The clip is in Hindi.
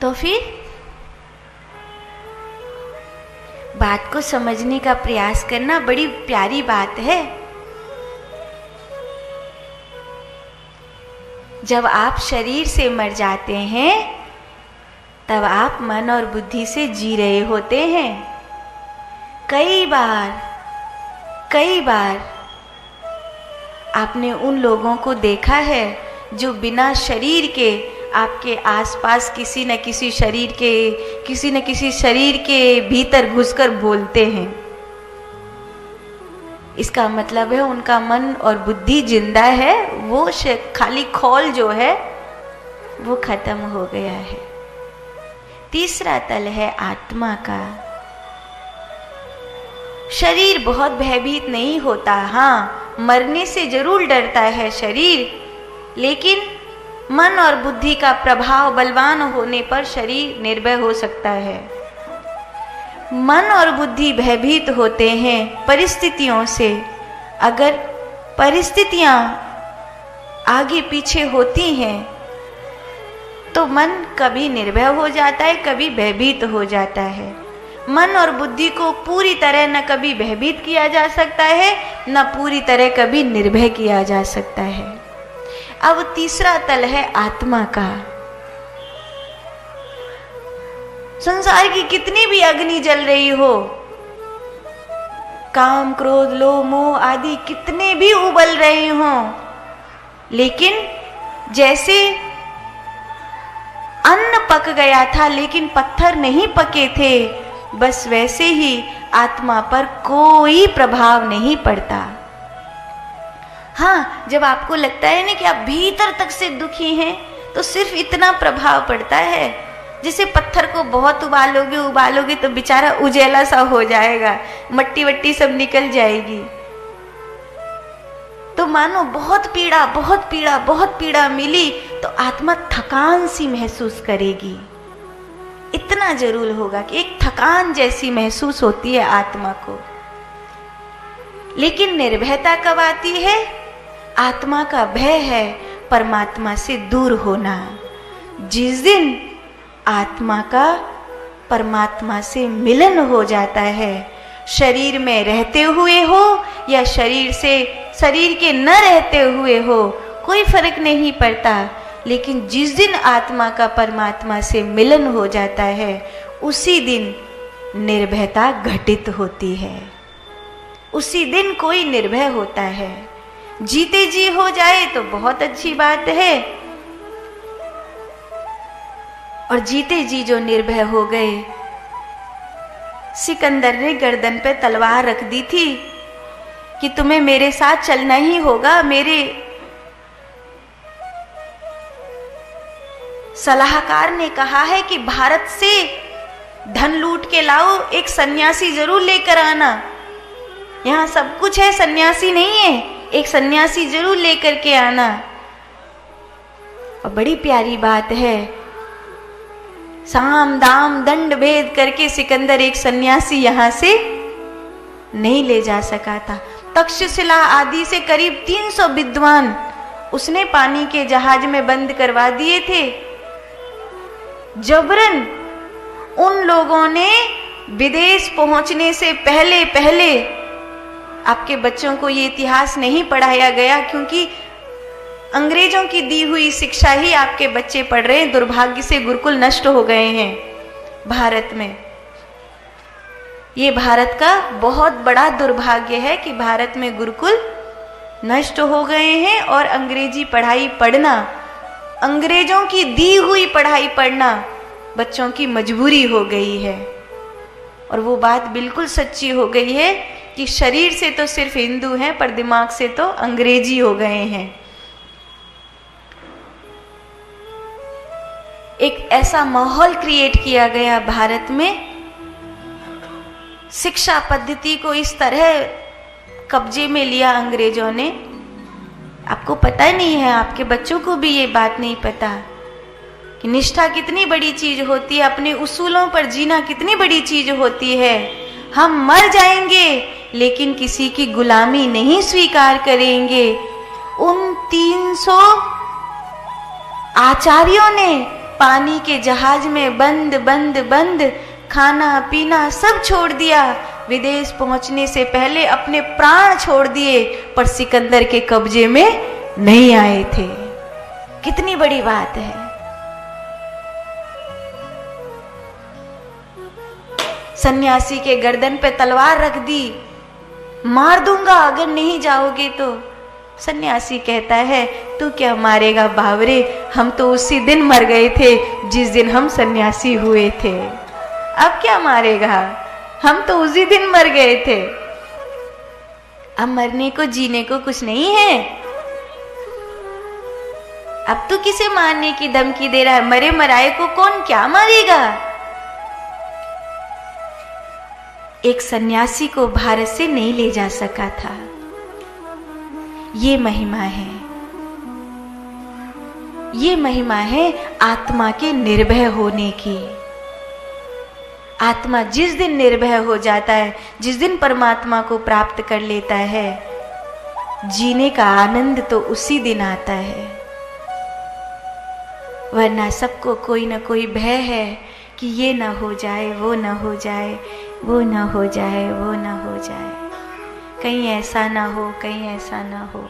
तो फिर बात को समझने का प्रयास करना बड़ी प्यारी बात है। जब आप शरीर से मर जाते हैं तब आप मन और बुद्धि से जी रहे होते हैं। कई बार आपने उन लोगों को देखा है जो बिना शरीर के आपके आसपास किसी न किसी शरीर के भीतर घुसकर बोलते हैं। इसका मतलब है उनका मन और बुद्धि जिंदा है, वो खाली खोल जो है वो खत्म हो गया है। तीसरा तल है आत्मा का। शरीर बहुत भयभीत नहीं होता, हाँ मरने से जरूर डरता है शरीर, लेकिन मन और बुद्धि का प्रभाव बलवान होने पर शरीर निर्भय हो सकता है। मन और बुद्धि भयभीत होते हैं परिस्थितियों से। अगर परिस्थितियां आगे पीछे होती हैं तो मन कभी निर्भय हो जाता है, कभी भयभीत हो जाता है। मन और बुद्धि को पूरी तरह न कभी भयभीत किया जा सकता है, न पूरी तरह कभी निर्भय किया जा सकता है। अब तीसरा तल है आत्मा का। संसार की कितनी भी अग्नि जल रही हो, काम क्रोध लोभ मोह आदि कितने भी उबल रहे हों, लेकिन जैसे अन्न पक गया था लेकिन पत्थर नहीं पके थे, बस वैसे ही आत्मा पर कोई प्रभाव नहीं पड़ता। हाँ, जब आपको लगता है ना कि आप भीतर तक से दुखी हैं तो सिर्फ इतना प्रभाव पड़ता है। जैसे पत्थर को बहुत उबालोगे तो बेचारा उजेला सा हो जाएगा, मट्टी वट्टी सब निकल जाएगी। तो मानो बहुत पीड़ा मिली तो आत्मा थकान सी महसूस करेगी। इतना जरूर होगा कि एक थकान जैसी महसूस होती है आत्मा को। लेकिन निर्भयता कब आती है? आत्मा का भय है परमात्मा से दूर होना। जिस दिन आत्मा का परमात्मा से मिलन हो जाता है, शरीर में रहते हुए हो या शरीर के न रहते हुए हो, कोई फर्क नहीं पड़ता। लेकिन जिस दिन आत्मा का परमात्मा से मिलन हो जाता है, उसी दिन निर्भयता घटित होती है। उसी दिन कोई निर्भय होता है। जीते जी हो जाए तो बहुत अच्छी बात है, और जीते जी जो निर्भय हो गए। सिकंदर ने गर्दन पे तलवार रख दी थी कि तुम्हें मेरे साथ चलना ही होगा। मेरे सलाहकार ने कहा है कि भारत से धन लूट के लाओ, एक सन्यासी जरूर लेकर आना। यहाँ सब कुछ है, सन्यासी नहीं है, एक सन्यासी जरूर लेकर के आना। और बड़ी प्यारी बात है, साम दाम दंड भेद करके सिकंदर एक सन्यासी यहाँ से नहीं ले जा सका था। तक्षशिला आदि से करीब 300 विद्वान उसने पानी के जहाज में बंद करवा दिए थे। जबरन उन लोगों ने विदेश पहुंचने से पहले आपके बच्चों को ये इतिहास नहीं पढ़ाया गया, क्योंकि अंग्रेजों की दी हुई शिक्षा ही आपके बच्चे पढ़ रहे हैं। दुर्भाग्य से गुरुकुल नष्ट हो गए हैं भारत में। ये भारत का बहुत बड़ा दुर्भाग्य है कि भारत में गुरुकुल नष्ट हो गए हैं और अंग्रेजी पढ़ाई पढ़ना, अंग्रेजों की दी हुई पढ़ाई पढ़ना बच्चों की मजबूरी हो गई है। और वो बात बिल्कुल सच्ची हो गई है कि शरीर से तो सिर्फ हिंदू हैं पर दिमाग से तो अंग्रेजी हो गए हैं। एक ऐसा माहौल क्रिएट किया गया भारत में, शिक्षा पद्धति को इस तरह कब्जे में लिया अंग्रेजों ने। आपको पता ही नहीं है, आपके बच्चों को भी ये बात नहीं पता कि निष्ठा कितनी बड़ी चीज होती है, अपने उसूलों पर जीना कितनी बड़ी चीज होती है। हम मर जाएंगे लेकिन किसी की गुलामी नहीं स्वीकार करेंगे। उन 300 आचार्यों ने पानी के जहाज में बंद बंद बंद, खाना पीना सब छोड़ दिया। विदेश पहुंचने से पहले अपने प्राण छोड़ दिए, पर सिकंदर के कब्जे में नहीं आए थे। कितनी बड़ी बात है। सन्यासी के गर्दन पे तलवार रख दी, मार दूंगा अगर नहीं जाओगे तो। सन्यासी कहता है, तू क्या मारेगा बावरे, हम तो उसी दिन मर गए थे जिस दिन हम सन्यासी हुए थे। अब क्या मारेगा, हम तो उसी दिन मर गए थे। अब मरने को जीने को कुछ नहीं है। अब तू किसे मारने की धमकी दे रहा है? मरे मराए को कौन क्या मारेगा। एक सन्यासी को भारत से नहीं ले जा सका था। ये महिमा है, ये महिमा है आत्मा के निर्भय होने की। आत्मा जिस दिन निर्भय हो जाता है, जिस दिन परमात्मा को प्राप्त कर लेता है, जीने का आनंद तो उसी दिन आता है। वरना सबको कोई ना कोई भय है कि ये ना हो जाए, वो ना हो जाए, वो ना हो जाए, वो ना हो जाए, कहीं ऐसा ना हो, कहीं ऐसा ना हो।